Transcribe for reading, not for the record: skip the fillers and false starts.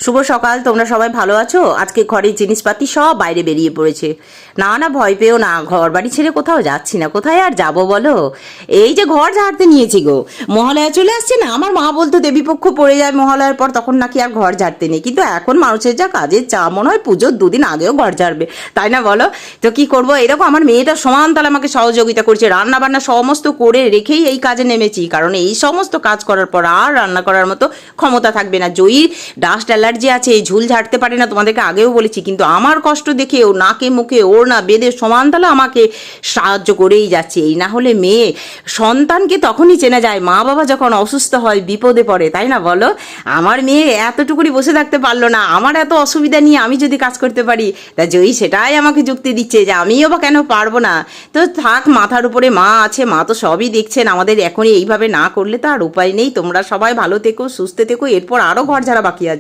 শুভ সকাল। তোমরা সবাই ভালো আছো? আজকে ঘরের জিনিসপাতি সব বাইরে বেরিয়ে পড়েছে। না না, ভয় পেও না, ঘর বাড়ি ছেড়ে কোথাও যাচ্ছি না। কোথায় আর যাব বলো? এই যে ঘর ঝাড়তে নিয়েছি গো। মহালয়া চলে আসছে না, আমার মা বলতো দেবীপক্ষ পড়ে যায় মহালয়ার পর, তখন নাকি আর ঘর ঝাড়তে নেই। কিন্তু এখন মানুষের যা কাজের চাপ, মনে হয় পুজোর দুদিন আগেও ঘর ঝাড়বে, তাই না বলো? তো কি করবো, এরকম আমার মেয়েটা সমান তাহলে আমাকে সহযোগিতা করছে, রান্না বান্না সমস্ত করে রেখেই এই কাজে নেমেছি। কারণ এই সমস্ত কাজ করার পর আর রান্না করার মতো ক্ষমতা থাকবে না। জয়ী ডাস্ট অ্যালার্জি আছে, ঝুল ঝাড়তে পারে না, তোমাদেরকে আগেও বলেছি। কিন্তু আমার কষ্ট দেখে ও নাকে মুখে ওর না বেঁধে সমান তাহলে আমাকে সাহায্য করেই যাচ্ছে। এই না হলে মেয়ে সন্তানকে তখনই চেনা যায় মা বাবা যখন অসুস্থ হয়, বিপদে পড়ে, তাই না বলো? আমার মেয়ে এতটুকুনি বসে থাকতে পারলো না, আমার এত অসুবিধা নিয়ে আমি যদি কাজ করতে পারি। তা জয়ী সেটাই আমাকে যুক্তি দিচ্ছে যে আমিও বা কেন পারবো না। তো থাক, মাথার উপরে মা আছে, মা তো সবই দেখছেন। আমাদের এখনই এইভাবে না করলে তো আর উপায় নেই। তোমরা সবাই ভালো থেকো, সুস্থ থেকো, এরপর আরও ঘর ঝাড়া বাকি আছে।